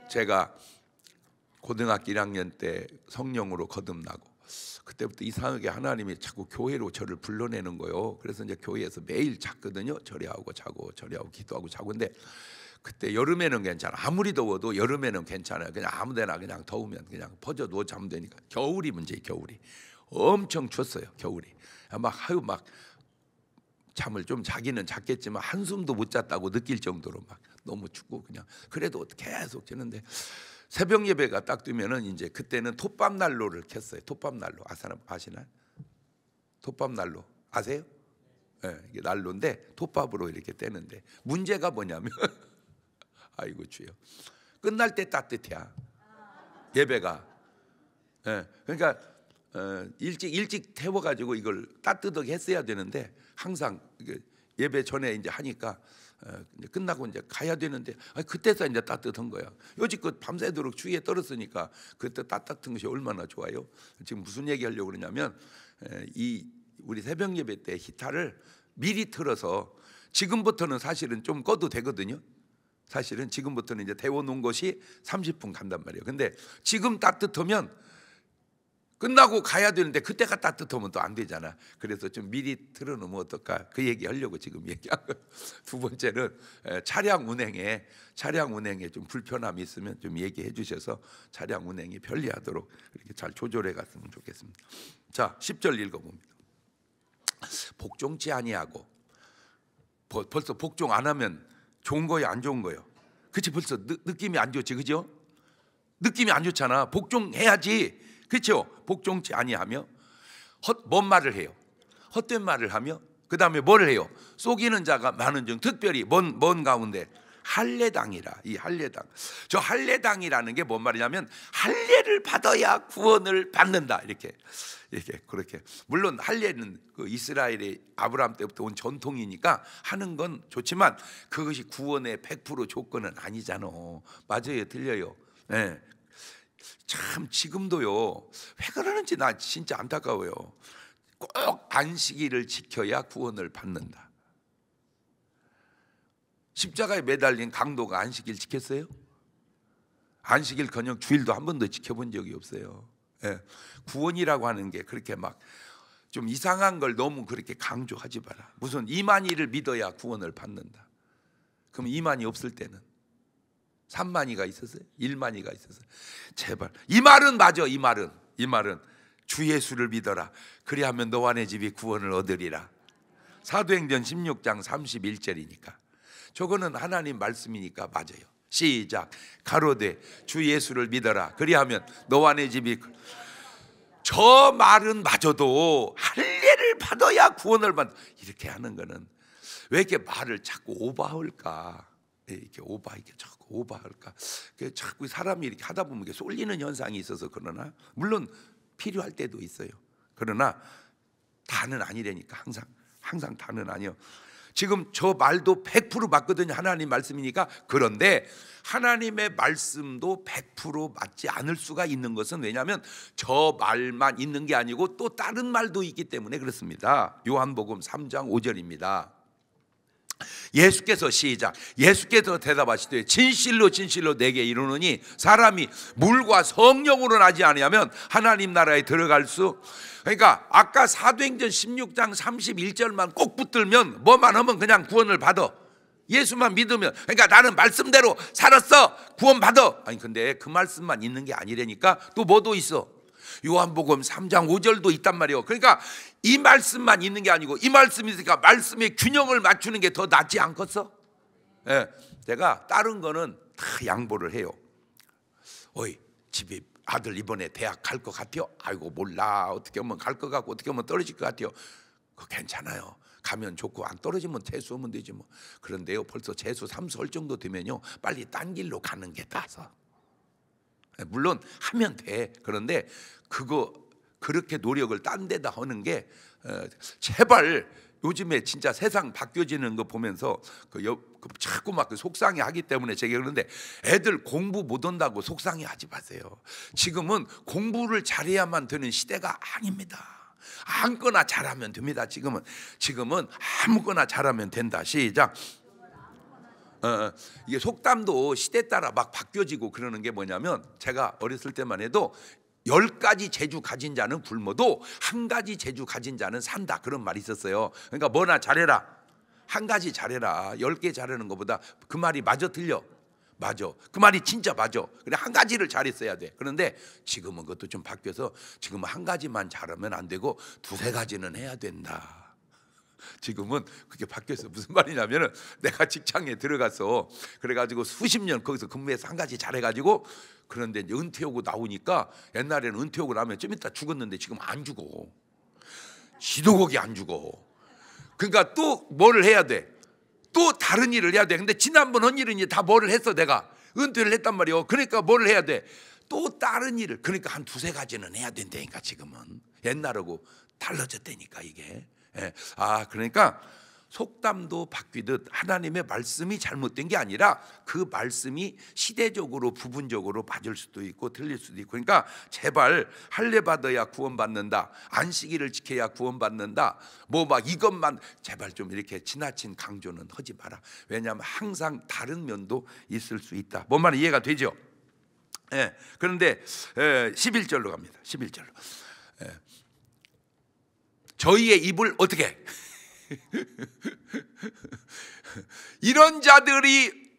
제가 고등학교 1학년 때 성령으로 거듭나고 그때부터 이상하게 하나님이 자꾸 교회로 저를 불러내는 거예요. 그래서 이제 교회에서 매일 잤거든요. 절야하고 자고 절야하고 기도하고 자고. 근데 그때 여름에는 괜찮아. 아무리 더워도 여름에는 괜찮아요. 그냥 아무데나 그냥 더우면 그냥 퍼져 누워 자면 되니까. 겨울이 문제예요. 겨울이 엄청 춥었어요. 겨울이 막 잠을 좀 자기는 잤겠지만 한숨도 못 잤다고 느낄 정도로 막 너무 춥고 그냥 그래도 계속 자는데 새벽 예배가 딱 뜨면은 이제 그때는 톱밥 난로를 켰어요. 톱밥 난로 아시나요? 톱밥 난로 아세요? 네, 이게 난로인데 톱밥으로 이렇게 떼는데 문제가 뭐냐면 아이고 주여 끝날 때 따뜻해야 예배가. 네, 그러니까 일찍 태워가지고 이걸 따뜻하게 했어야 되는데 항상 예배 전에 이제 하니까 이제 끝나고 이제 가야 되는데 그때서 이제 따뜻한 거야. 여지껏 밤새도록 추위에 떨었으니까 그때 따뜻한 것이 얼마나 좋아요. 지금 무슨 얘기하려고 그러냐면 이 우리 새벽 예배 때 히타를 미리 틀어서 지금부터는 사실은 좀 꺼도 되거든요. 사실은 지금부터는 이제 데워놓은 것이 30분 간단 말이에요. 근데 지금 따뜻하면 끝나고 가야 되는데 그때가 따뜻하면 또 안 되잖아. 그래서 좀 미리 틀어놓으면 어떨까 그 얘기 하려고 지금 얘기한 거예요. 두 번째는 차량 운행에 좀 불편함이 있으면 좀 얘기해 주셔서 차량 운행이 편리하도록 이렇게 잘 조절해 갔으면 좋겠습니다. 자 10절 읽어봅니다. 복종치 아니하고 벌써 복종 안 하면 좋은 거예요 안 좋은 거예요? 그치 벌써 느낌이 안 좋지 그죠? 느낌이 안 좋잖아. 복종해야지. 그렇죠? 복종치 아니하며 뭔 말을 해요? 헛된 말을 하며 그 다음에 뭘 해요? 속이는 자가 많은 중 특별히 뭔 가운데 할례당이라. 이 할례당 저 할례당이라는 게 뭔 말이냐면 할례를 받아야 구원을 받는다 이렇게 그렇게. 물론 할례는 그 이스라엘의 아브라함 때부터 온 전통이니까 하는 건 좋지만 그것이 구원의 100% 조건은 아니잖아. 맞아요 틀려요. 네. 참 지금도요 왜 그러는지 나 진짜 안타까워요. 꼭 안식일을 지켜야 구원을 받는다. 십자가에 매달린 강도가 안식일 지켰어요? 안식일커녕 주일도 한 번도 지켜본 적이 없어요. 예. 구원이라고 하는 게 그렇게 막 좀 이상한 걸 너무 그렇게 강조하지 마라. 무슨 이만희를 믿어야 구원을 받는다. 그럼 이만희 없을 때는 3만이가 있었어요? 1만이가 있었어요? 제발 이 말은 맞아. 이 말은 주 예수를 믿어라. 그리하면 너와 내 집이 구원을 얻으리라. 사도행전 16장 31절이니까 저거는 하나님 말씀이니까 맞아요. 시작. 가로되 주 예수를 믿어라. 그리하면 너와 내 집이. 저 말은 맞아도 할례를 받아야 구원을 받는다. 이렇게 하는 거는 왜 이렇게 말을 자꾸 오버할까? 이렇게 자꾸 오버할까? 자꾸 사람이 이렇게 하다 보면 이게 쏠리는 현상이 있어서 그러나 물론 필요할 때도 있어요. 그러나 다는 아니라니까 항상 다는 아니요. 지금 저 말도 100% 맞거든요. 하나님 말씀이니까. 그런데 하나님의 말씀도 100% 맞지 않을 수가 있는 것은 왜냐하면 저 말만 있는 게 아니고 또 다른 말도 있기 때문에 그렇습니다. 요한복음 3장 5절입니다. 예수께서 시작. 예수께서 대답하시되 진실로 진실로 내게 이르노니 사람이 물과 성령으로 나지 아니하면 하나님 나라에 들어갈 수. 그러니까 아까 사도행전 16장 31절만 꼭 붙들면 뭐만 하면 그냥 구원을 받아. 예수만 믿으면. 그러니까 나는 말씀대로 살았어 구원 받아. 아니 근데 그 말씀만 있는 게 아니라니까. 또 뭐도 있어. 요한복음 3장 5절도 있단 말이에요. 그러니까 이 말씀만 있는 게 아니고 이 말씀이 있으니까 말씀의 균형을 맞추는 게 더 낫지 않겠어? 예, 제가 다른 거는 다 양보를 해요. 어이 집에 아들 이번에 대학 갈 것 같아요? 아이고 몰라. 어떻게 하면 갈 것 같고 어떻게 하면 떨어질 것 같아요? 그거 괜찮아요. 가면 좋고 안 떨어지면 재수하면 되지 뭐. 그런데요 벌써 재수 3수 할 정도 되면요 빨리 딴 길로 가는 게 나서. 물론 하면 돼. 그런데 그거 그렇게 노력을 딴 데다 하는 게 제발 요즘에 진짜 세상 바뀌어지는 거 보면서 자꾸 막 속상해 하기 때문에 제가 그러는데 애들 공부 못 한다고 속상해 하지 마세요. 지금은 공부를 잘해야만 되는 시대가 아닙니다. 아무거나 잘하면 됩니다. 지금은 아무거나 잘하면 된다. 시작. 이게 속담도 시대 따라 막 바뀌어지고 그러는 게 뭐냐면, 제가 어렸을 때만 해도 10가지 재주 가진 자는 굶어도 1가지 재주 가진 자는 산다, 그런 말이 있었어요. 그러니까 뭐나 잘해라, 1가지 잘해라. 10개 잘하는 것보다, 그 말이 맞아 틀려? 맞아. 그 말이 진짜 맞아. 그래, 1가지를 잘했어야 돼. 그런데 지금은 그것도 좀 바뀌어서 지금은 1가지만 잘하면 안 되고 2-3가지는 해야 된다. 지금은 그게 바뀌어서 무슨 말이냐면은, 내가 직장에 들어가서 그래가지고 수십 년 거기서 근무해서 1가지 잘해가지고, 그런데 이제 은퇴하고 나오니까, 옛날에는 은퇴하고 나면 좀 이따 죽었는데 지금 안 죽어. 지도곡이 안 죽어. 그러니까 또 뭐를 해야 돼? 또 다른 일을 해야 돼. 근데 지난번 한 일은 이제 다 뭐를 했어? 내가 은퇴를 했단 말이에요. 그러니까 뭐를 해야 돼? 또 다른 일을. 그러니까 한 2-3가지는 해야 된다니까. 지금은 옛날하고 달라졌다니까 이게. 그러니까 속담도 바뀌듯 하나님의 말씀이 잘못된 게 아니라, 그 말씀이 시대적으로 부분적으로 맞을 수도 있고 틀릴 수도 있고. 그러니까 제발 할례 받아야 구원받는다, 안식일을 지켜야 구원받는다, 뭐 막 이것만 제발 좀 이렇게 지나친 강조는 하지 마라. 왜냐하면 항상 다른 면도 있을 수 있다. 뭔 말이 이해가 되죠? 그런데 11절로 갑니다. 11절로. 저희의 입을 어떻게 이런 자들이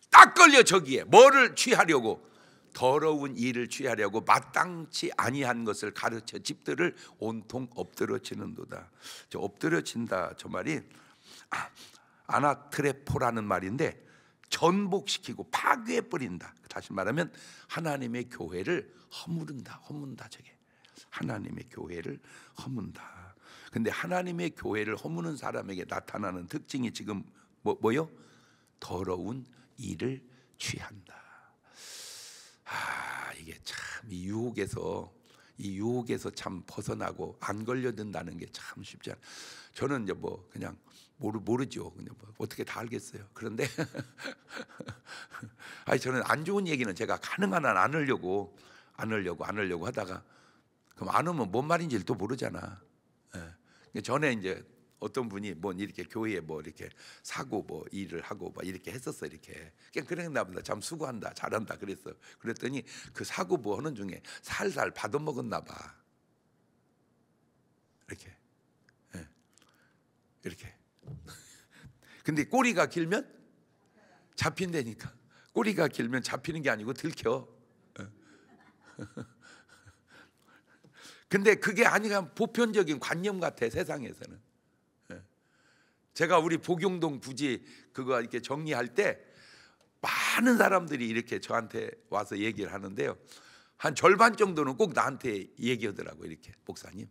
딱 걸려. 저기에 뭐를 취하려고? 더러운 일을 취하려고 마땅치 아니한 것을 가르쳐 집들을 온통 엎드러치는도다. 저 엎드러친다, 저 말이 아나트레포라는 말인데, 전복시키고 파괴해버린다. 다시 말하면 하나님의 교회를 허무른다. 허문다. 저게 하나님의 교회를 허문다. 근데 하나님의 교회를 허무는 사람에게 나타나는 특징이 지금 뭐요? 더러운 일을 취한다. 이게 참 이 유혹에서 참 벗어나고 안 걸려든다는 게 참 쉽지 않아요. 저는 이제 뭐 그냥 모르죠. 그냥 뭐 어떻게 다 알겠어요. 그런데 저는 안 좋은 얘기는 제가 가능한 한 안 하려고 하다가, 그럼 안 하면 뭔 말인지를 또 모르잖아. 전에 이제 어떤 분이 뭐 이렇게 교회에 뭐 이렇게 사고 뭐 일을 하고 뭐 이렇게 했었어. 이렇게 그냥 그랬나 보다. 참 수고한다, 잘한다 그랬어. 그랬더니 그 사고 뭐 하는 중에 살살 받아먹었나 봐. 이렇게. 근데 꼬리가 길면 잡힌다니까. 꼬리가 길면 잡히는 게 아니고 들켜. 근데 그게 아니라 보편적인 관념 같아, 세상에서는. 제가 우리 복용동 부지 그거 이렇게 정리할 때 많은 사람들이 이렇게 저한테 와서 얘기를 하는데요, 한 절반 정도는 꼭 나한테 얘기하더라고요. 이렇게, 목사님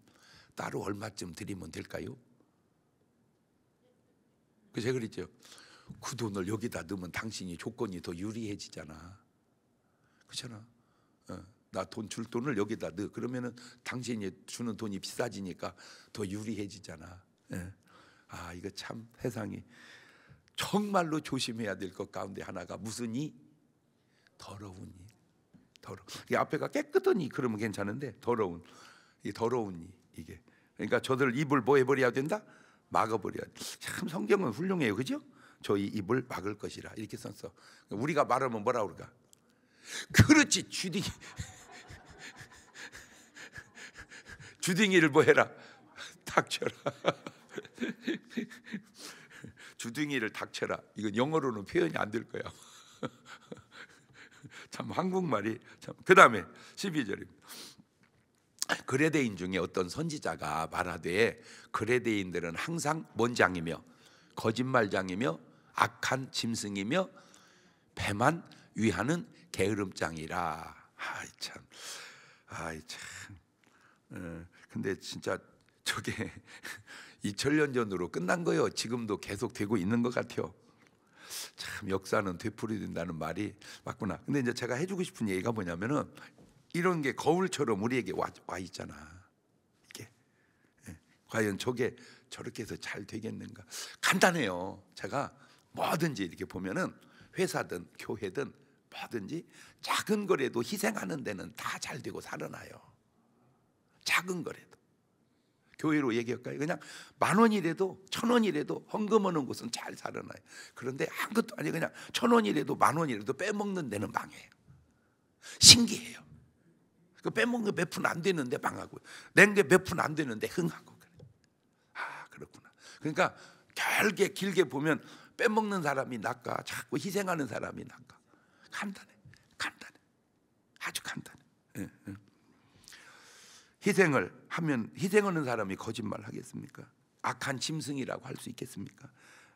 따로 얼마쯤 드리면 될까요? 제가 그랬죠. 그 돈을 여기다 넣으면 당신이 조건이 더 유리해지잖아. 그렇잖아. 나 돈 줄 돈을 여기다 넣어. 그러면은 당신이 주는 돈이 비싸지니까 더 유리해지잖아. 이거 참 세상이 정말로 조심해야 될 것 가운데 하나가 무슨 이? 더러운 이. 이 앞에가 깨끗하니 그러면 괜찮은데, 더러운 이, 이게. 그러니까 저들 입을 뭐 해버려야 된다? 막아버려야 돼. 참 성경은 훌륭해요, 그죠? 저희 입을 막을 것이라 이렇게 썼어. 우리가 말하면 뭐라 그럴까? 그렇지, 주둥이를 뭐 해라? 닥쳐라. 주둥이를 닥쳐라. 이건 영어로는 표현이 안 될 거야. 참 한국말이 참. 그 다음에 12절입니다. 그레데인 중에 어떤 선지자가 말하되, 그레데인들은 항상 뭔장이며 거짓말장이며 악한 짐승이며 배만 위하는 게으름장이라. 근데 진짜 저게 2000년 전으로 끝난 거예요. 지금도 계속 되고 있는 것 같아요. 참 역사는 되풀이된다는 말이 맞구나. 근데 이제 제가 해주고 싶은 얘기가 뭐냐면은, 이런 게 거울처럼 우리에게 와 있잖아. 이게 과연 저게 저렇게 해서 잘 되겠는가? 간단해요. 제가 뭐든지 이렇게 보면은 회사든 교회든 뭐든지 작은 거라도 희생하는 데는 다 잘 되고 살아나요. 작은 거라도. 교회로 얘기할까요? 그냥 10,000원이라도 1,000원이라도 헌금 오는 곳은 잘 살아나요. 그런데 아무것도 아니에요. 그냥 1,000원이라도 10,000원이라도 빼먹는 데는 망해요. 신기해요. 그 빼먹는 게 몇 푼 안 되는데 망하고, 낸 게 몇 푼 안 되는데 흥하고 그래. 아, 그렇구나. 그러니까 길게 보면 빼먹는 사람이 낫까, 자꾸 희생하는 사람이 낫까? 간단해. 아주 간단해. 예, 예. 희생을 하면 희생하는 사람이 거짓말 하겠습니까? 악한 짐승이라고 할 수 있겠습니까?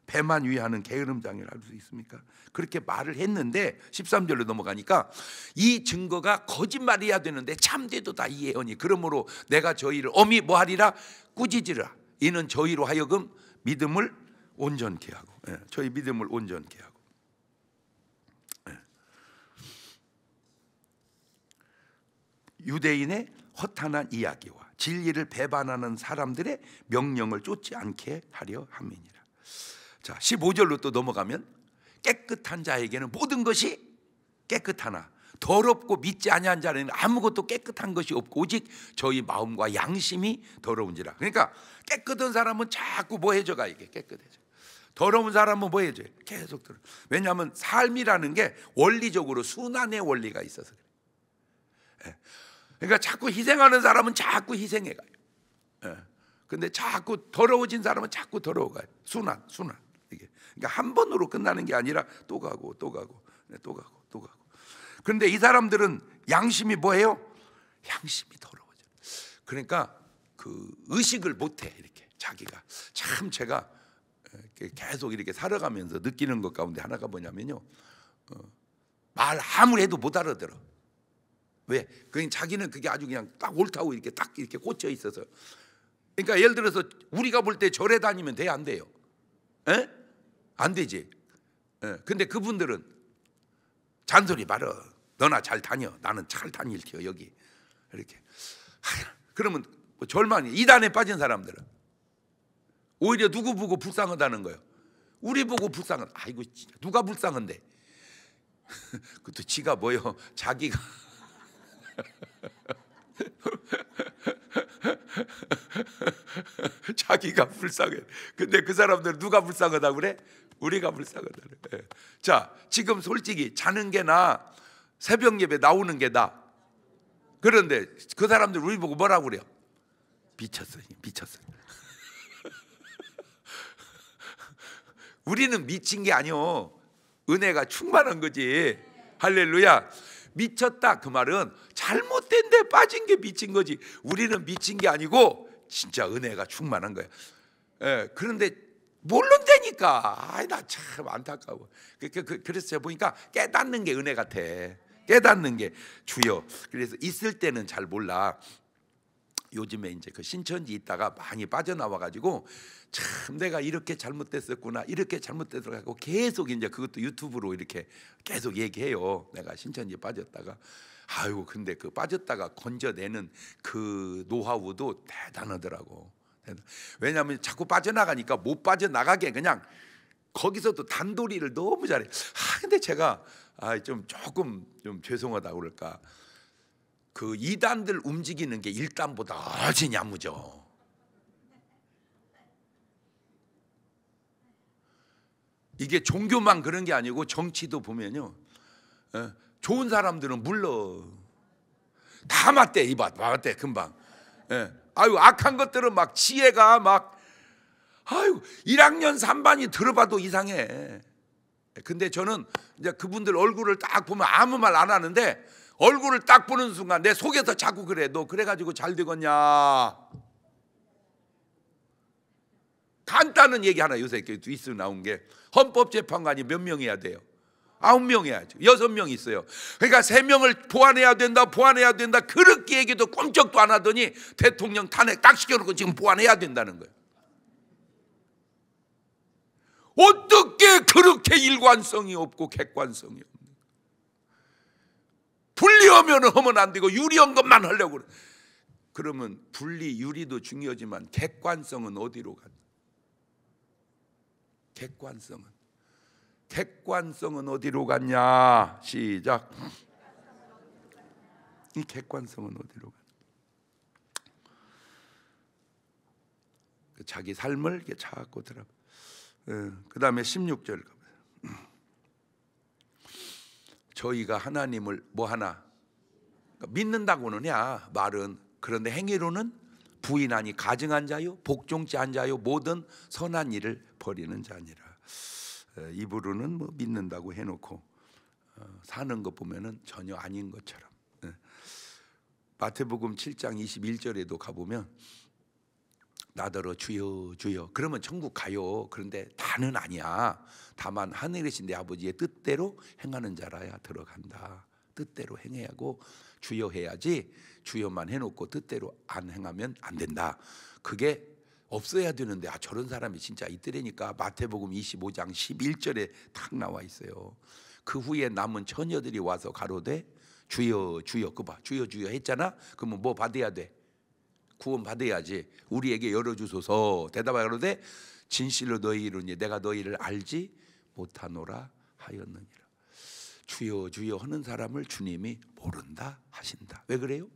배만 위하는 게으름장이라고 할 수 있습니까? 그렇게 말을 했는데 13절로 넘어가니까 이 증거가 거짓말이어야 되는데 참되도 다 이해하니 그러므로 내가 저희를 엄히 뭐하리라? 꾸짖으라. 이는 저희로 하여금 믿음을 온전케 하고, 저희 믿음을 온전케 하고. 유대인의 허탄한 이야기와 진리를 배반하는 사람들의 명령을 쫓지 않게 하려 함이니라. 자, 15절로 또 넘어가면 깨끗한 자에게는 모든 것이 깨끗하나 더럽고 믿지 아니한 자는 아무것도 깨끗한 것이 없고 오직 저희 마음과 양심이 더러운지라. 그러니까 깨끗한 사람은 자꾸 뭐 해줘가 이게 깨끗해져. 더러운 사람은 뭐 해줘요? 계속 더러워. 왜냐하면 삶이라는 게 원리적으로 순환의 원리가 있어서 그래. 그러니까 자꾸 희생하는 사람은 자꾸 희생해가요. 근데 자꾸 더러워진 사람은 자꾸 더러워가요. 순환 이게. 그러니까 한 번으로 끝나는 게 아니라 또 가고. 그런데 이 사람들은 양심이 뭐예요? 양심이 더러워져. 그러니까 그 의식을 못해. 이렇게 자기가 참 제가 계속 이렇게 살아가면서 느끼는 것 가운데 하나가 뭐냐면요, 말 아무리 해도 못 알아들어. 왜? 그냥 자기는 그게 아주 그냥 딱 옳다고 이렇게 딱 이렇게 꽂혀 있어서. 그러니까 예를 들어서 우리가 볼 때 절에 다니면 돼, 안 돼요? 에? 안 되지. 근데 그분들은 잔소리 말어. 너나 잘 다녀. 나는 잘 다닐게요 여기. 이렇게. 그러면 뭐 절망이 이단에 빠진 사람들은 오히려 누구 보고 불쌍하다는 거예요? 우리 보고 불쌍한. 아이고 진짜 누가 불쌍한데? 그것도 지가 뭐요? 자기가 자기가 불쌍해. 근데 그 사람들은 누가 불쌍하다고 그래? 우리가 불쌍하다는 거예요. 자, 지금 솔직히 자는 게 나, 새벽 예배 나오는 게 나. 그런데 그 사람들 우리 보고 뭐라고 그래요? 미쳤어. 우리는 미친 게 아니요, 은혜가 충만한 거지. 할렐루야. 미쳤다 그 말은 잘못된 데 빠진 게 미친 거지. 우리는 미친 게 아니고 진짜 은혜가 충만한 거야. 그런데 모른다니까. 아이, 나 참 안타까워. 그래서 제가 보니까 깨닫는 게 은혜 같아. 깨닫는 게 주여. 그래서 있을 때는 잘 몰라. 요즘에 이제 그 신천지 있다가 많이 빠져나와 가지고 참 내가 이렇게 잘못됐었구나, 이렇게 잘못됐더라고 계속 이제 그것도 유튜브로 이렇게 계속 얘기해요. 내가 신천지 빠졌다가. 아이고, 근데 그 빠졌다가 건져내는 그 노하우도 대단하더라고. 왜냐하면 자꾸 빠져나가니까 못 빠져나가게 그냥 거기서도 단도리를 너무 잘해. 근데 제가 조금 죄송하다 그럴까, 그 2단들 움직이는 게 1단보다 훨씬 야무져. 이게 종교만 그런 게 아니고 정치도 보면요, 좋은 사람들은 물러 다 맞대. 맞대 금방. 아유, 악한 것들은 막 지혜가 막, 아유, 1학년 3반이 들어봐도 이상해. 근데 저는 이제 그분들 얼굴을 딱 보면 아무 말 안 하는데 얼굴을 딱 보는 순간 내 속에서 자꾸 그래. 너 그래가지고 잘 되겠냐? 간단한 얘기 하나 요새 뉴스 나온 게, 헌법재판관이 몇 명이야 돼요? 9명 해야죠. 6명 있어요. 그러니까 3명을 보완해야 된다. 그렇게 얘기도 꼼짝도 안 하더니 대통령 탄핵 딱 시켜놓고 지금 보완해야 된다는 거예요. 어떻게 그렇게 일관성이 없고 객관성이 없는 거예요? 분리하면 하면 안 되고 유리한 것만 하려고 그래. 그러면 분리 유리도 중요하지만 객관성은 어디로 가냐? 객관성은 어디로 갔냐? 시작. 이 객관성은 어디로 갔냐? 자기 삶을 이렇게 자꾸 들어. 그 다음에 16절. 저희가 하나님을 뭐 하나 믿는다고는 야 말은, 그런데 행위로는 부인하니 가증한 자요 복종치 않은 자요 모든 선한 일을 버리는 자니라. 입으로는 뭐 믿는다고 해놓고 사는 것 보면은 전혀 아닌 것처럼. 마태복음 7장 21절에도 가보면 나더러 주여 주여 그러면 천국 가요. 그런데 다는 아니야. 다만 하늘에 계신 내 아버지의 뜻대로 행하는 자라야 들어간다. 뜻대로 행해야 하고 주여 해야지, 주여만 해놓고 뜻대로 안 행하면 안 된다. 그게 없어야 되는데 저런 사람이 진짜 있더라니까. 마태복음 25장 11절에 딱 나와 있어요. 그 후에 남은 처녀들이 와서 가로되 주여 주여, 그 봐, 주여 주여 했잖아. 그러면 뭐 받아야 돼? 구원 받아야지. 우리에게 열어주소서. 대답하기로되 진실로 너희 이르니 내가 너희를 알지 못하노라 하였느니라. 주여 주여 하는 사람을 주님이 모른다 하신다. 왜 그래요?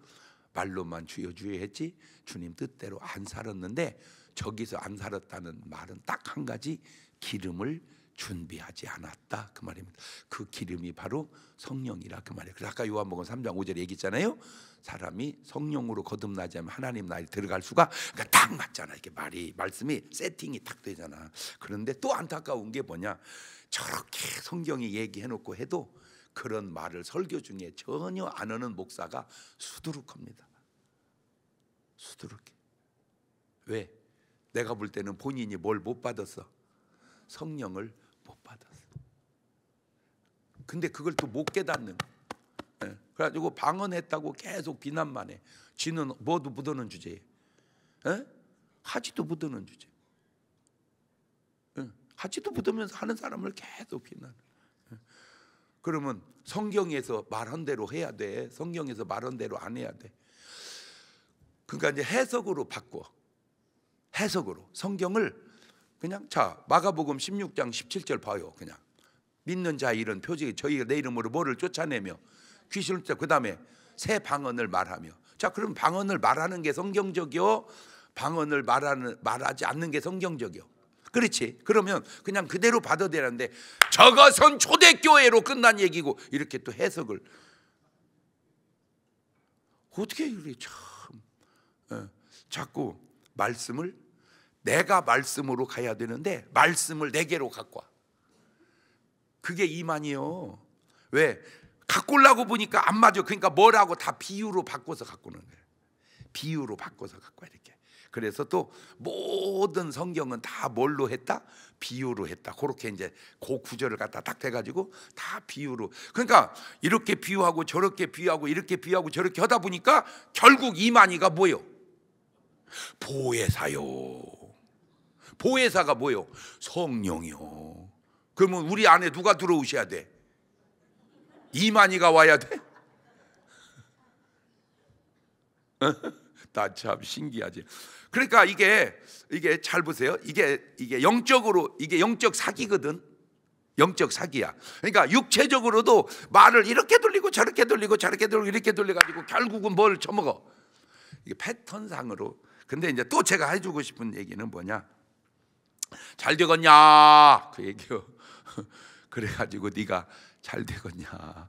말로만 주여 주여 했지 주님 뜻대로 안 살았는데, 저기서 안 살았다는 말은 딱 한 가지, 기름을 준비하지 않았다 그 말입니다. 그 기름이 바로 성령이라 그 말이에요. 그래서 아까 요한복음 3장 5절에 얘기했잖아요. 사람이 성령으로 거듭나지 않으면 하나님 나라에 들어갈 수가, 그러니까 딱 맞잖아. 이게 말씀이 세팅이 딱 되잖아. 그런데 또 안타까운 게 뭐냐, 저렇게 성경이 얘기해놓고 해도 그런 말을 설교 중에 전혀 안 하는 목사가 수두룩합니다. 수두룩해. 왜? 내가 볼 때는 본인이 뭘 못 받았어? 성령을 못 받았어. 근데 그걸 또 못 깨닫는. 그래가지고 방언했다고 계속 비난만 해. 지는 뭐도 묻어는 주제에, 하지도 묻어는 주제. 하지도 묻으면서 하는 사람을 계속 비난. 그러면 성경에서 말한 대로 해야 돼. 성경에서 말한 대로 안 해야 돼. 그러니까 이제 해석으로 바꿔. 해석으로 성경을 그냥, 자 마가복음 16장 17절 봐요. 그냥 믿는 자 이런 표적이 저희가 내 이름으로 뭐를 쫓아내며 귀신을 쫓아, 그 다음에 새 방언을 말하며. 자 그럼 방언을 말하는 게 성경적이요, 방언을 말하지 않는 게 성경적이요? 그렇지. 그러면 그냥 그대로 받아들였는데 저것은 초대교회로 끝난 얘기고, 이렇게 또 해석을 어떻게 이렇게 참 자꾸 말씀을, 내가 말씀으로 가야 되는데 말씀을 내게로 갖고 와. 그게 이만이요. 왜? 갖고 오려고 보니까 안 맞아. 그러니까 뭐라고 다 비유로 바꿔서 갖고 오는 거예요. 비유로 바꿔서 갖고 와 이렇게. 그래서 또 모든 성경은 다 뭘로 했다? 비유로 했다. 그렇게 이제 그 구절을 갖다 딱 대가지고 다 비유로. 그러니까 이렇게 비유하고 저렇게 비유하고 이렇게 비유하고 저렇게 하다 보니까 결국 이만희가 뭐요? 보혜사요. 보혜사가 뭐요? 성령이요. 그러면 우리 안에 누가 들어오셔야 돼? 이만희가 와야 돼? 나 참 신기하지. 그러니까 이게 잘 보세요. 이게 영적으로, 이게 영적 사기거든. 영적 사기야. 그러니까 육체적으로도 말을 이렇게 돌리고 저렇게 돌리고 저렇게 돌리고 이렇게 돌려가지고 결국은 뭘 처먹어? 이게 패턴상으로. 근데 이제 또 제가 해주고 싶은 얘기는 뭐냐? 잘 되겠냐? 그 얘기요. 그래가지고 네가 잘 되겠냐?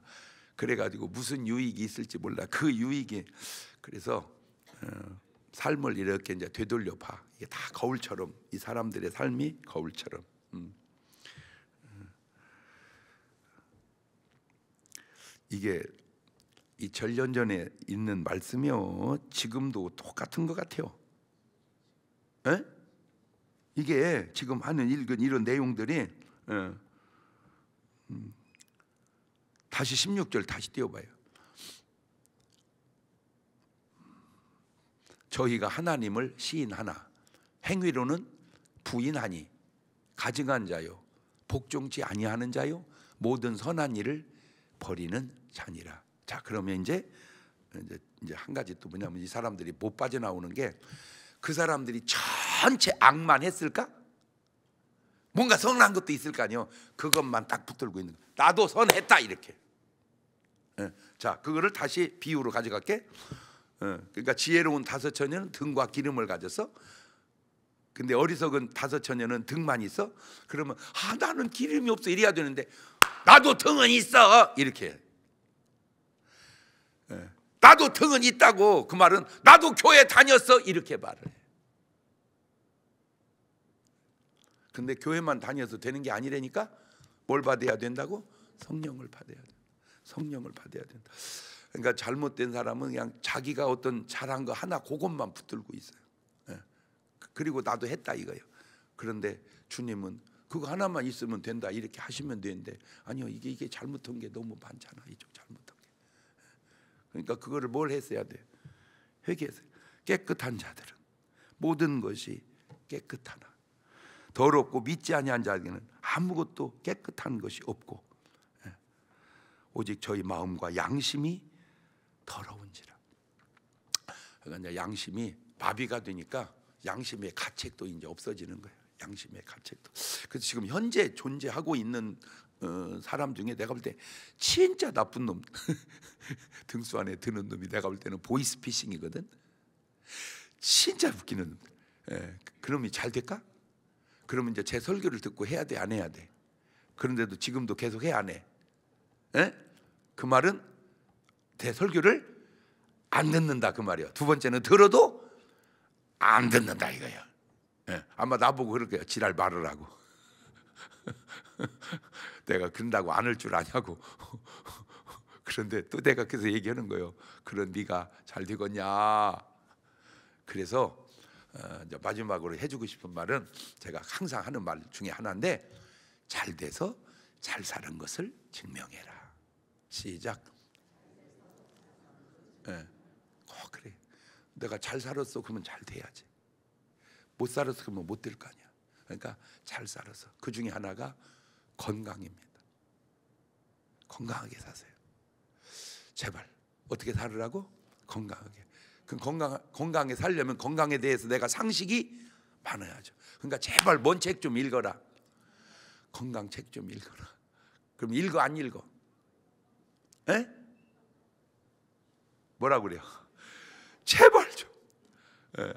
그래가지고 무슨 유익이 있을지 몰라. 그 유익이. 그래서 삶을 이렇게 이제 되돌려 봐. 이게 다 거울처럼, 이 사람들의 삶이 거울처럼. 이게 2000년 전에 있는 말씀이요. 지금도 똑같은 것 같아요. 에? 이게 지금 하는 읽은 이런 내용들이 다시 16절 다시 띄워봐요. 저희가 하나님을 시인하나 행위로는 부인하니 가증한 자요 복종치 아니하는 자요 모든 선한 일을 버리는 자니라. 자 그러면 이제 한 가지 또 뭐냐면, 이 사람들이 못 빠져나오는 게, 그 사람들이 전체 악만 했을까? 뭔가 선한 것도 있을 거 아니에요. 그것만 딱 붙들고 있는 거예요. 나도 선했다 이렇게. 자 그거를 다시 비유로 가져갈게. 그러니까 지혜로운 다섯 처녀는 등과 기름을 가져서 근데 어리석은 다섯 처녀는 등만 있어? 그러면 나는 기름이 없어 이래야 되는데 나도 등은 있어 이렇게. 나도 등은 있다고, 그 말은 나도 교회 다녔어 이렇게 말을 해. 근데 교회만 다녀서 되는 게 아니라니까. 뭘 받아야 된다고? 성령을 받아야 돼. 성령을 받아야 된다. 그러니까 잘못된 사람은 그냥 자기가 어떤 잘한 거 하나 그것만 붙들고 있어요. 그리고 나도 했다 이거예요. 그런데 주님은 그거 하나만 있으면 된다 이렇게 하시면 되는데, 아니요, 이게 잘못한 게 너무 많잖아. 이쪽 잘못한 게. 그러니까 그거를 뭘 했어야 돼? 회개했어요. 깨끗한 자들은 모든 것이 깨끗하나 더럽고 믿지 아니한 자에게는 아무것도 깨끗한 것이 없고 오직 저희 마음과 양심이 더러운지라. 그러니까 이제 양심이 마비가 되니까 양심의 가책도 이제 없어지는 거예요. 양심의 가책도. 그래서 지금 현재 존재하고 있는 사람 중에 내가 볼 때 진짜 나쁜 놈 등수 안에 드는 놈이 내가 볼 때는 보이스피싱이거든. 진짜 웃기는 놈. 그놈이 잘 될까? 그러면 이제 제 설교를 듣고 해야 돼, 안 해야 돼? 그런데도 지금도 계속 해, 안 해? 그 말은 제 설교를 안 듣는다 그 말이야. 두 번째는 들어도 안 듣는다 이거야. 아마 나보고 그렇게 지랄 말을 하고 내가 그런다고 안 할 줄 아냐고. 그런데 또 내가 그래서 얘기하는 거예요. 그런 네가 잘 되겠냐. 그래서 이제 마지막으로 해주고 싶은 말은 제가 항상 하는 말 중에 하나인데, 잘 돼서 잘 사는 것을 증명해라. 시작. 그래. 내가 잘 살았어 그러면 잘 돼야지. 못 살았어 그러면 못 될 거 아니야. 그러니까 잘 살아서, 그 중에 하나가 건강입니다. 건강하게 사세요. 제발. 어떻게 살으라고? 건강하게. 그 건강하게 살려면 건강에 대해서 내가 상식이 많아야죠. 그러니까 제발 뭔 책 좀 읽어라. 건강 책 좀 읽어라. 그럼 읽어 안 읽어? 뭐라 그래요? 제발 좀.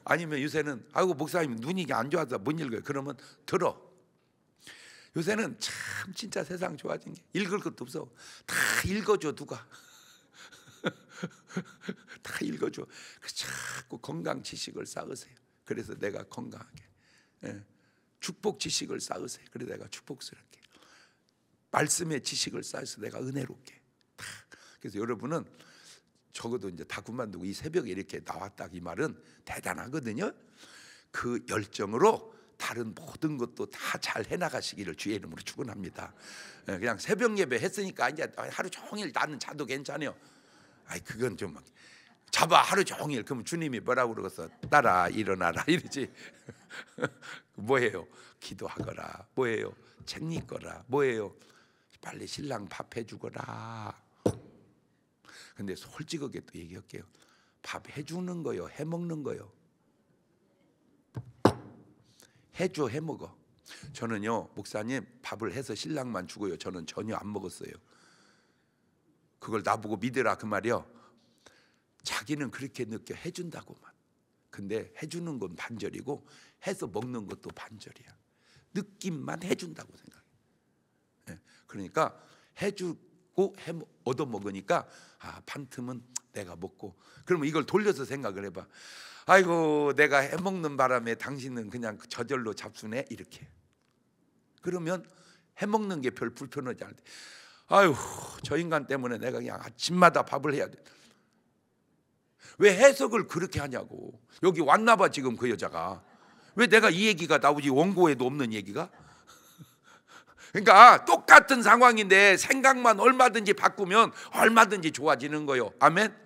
아니면 요새는 아이고 목사님 눈이 안 좋아서 못 읽어요. 그러면 들어. 요새는 참 진짜 세상 좋아진 게 읽을 것도 없어. 다 읽어줘 누가. 다 읽어줘. 자꾸 건강 지식을 쌓으세요. 그래서 내가 건강하게. 축복 지식을 쌓으세요. 그래서 내가 축복스럽게. 말씀의 지식을 쌓아서 내가 은혜롭게. 그래서 여러분은 적어도 이제 다 그만두고 이 새벽에 이렇게 나왔다 이 말은 대단하거든요. 그 열정으로 다른 모든 것도 다 잘 해나가시기를 주의 이름으로 축원합니다. 그냥 새벽 예배 했으니까 이제 하루 종일 나는 자도 괜찮아요. 아이 그건 좀 잡아 하루 종일. 그러면 주님이 뭐라고 그러겠어? 따라 일어나라 이러지. 뭐예요? 기도하거라. 뭐예요? 책 읽거라. 뭐예요? 빨리 신랑 밥 해주거라. 근데 솔직하게 또 얘기할게요. 밥 해주는 거요, 해먹는 거요? 해줘, 해먹어. 저는요 목사님 밥을 해서 신랑만 주고요, 저는 전혀 안 먹었어요. 그걸 나보고 믿으라 그 말이요. 자기는 그렇게 느껴. 해준다고만. 근데 해주는 건 반절이고 해서 먹는 것도 반절이야. 느낌만 해준다고 생각해. 그러니까 해주고 얻어먹으니까 반 틈은 내가 먹고. 그러면 이걸 돌려서 생각을 해봐. 아이고 내가 해먹는 바람에 당신은 그냥 저절로 잡수네 이렇게. 그러면 해먹는 게 별 불편하지 않을 때, 아유 저 인간 때문에 내가 그냥 아침마다 밥을 해야 돼. 왜 해석을 그렇게 하냐고. 여기 왔나봐 지금 그 여자가. 왜 내가 이 얘기가 나오지 원고에도 없는 얘기가. 그러니까 똑같은 상황인데 생각만 얼마든지 바꾸면 얼마든지 좋아지는 거요. 아멘.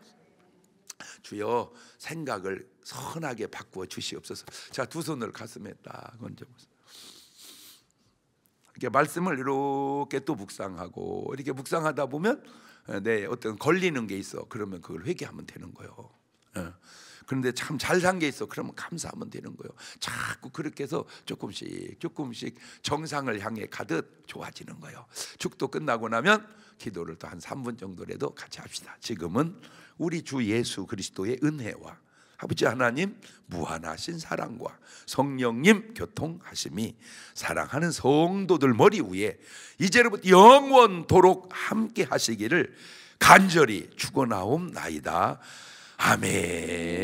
주여 생각을 선하게 바꾸어 주시옵소서. 자, 두 손을 가슴에 딱 얹어보세요. 이렇게 말씀을 이렇게 또 묵상하고 이렇게 묵상하다 보면 내 어떤 걸리는 게 있어. 그러면 그걸 회개하면 되는 거예요. 그런데 참 잘 산 게 있어. 그러면 감사하면 되는 거예요. 자꾸 그렇게 해서 조금씩 정상을 향해 가듯 좋아지는 거예요. 축도 끝나고 나면 기도를 또 한 3분 정도라도 같이 합시다. 지금은 우리 주 예수 그리스도의 은혜와 아버지 하나님 무한하신 사랑과 성령님 교통하심이 사랑하는 성도들 머리 위에 이제로부터 영원토록 함께 하시기를 간절히 축원하옵나이다. 아멘.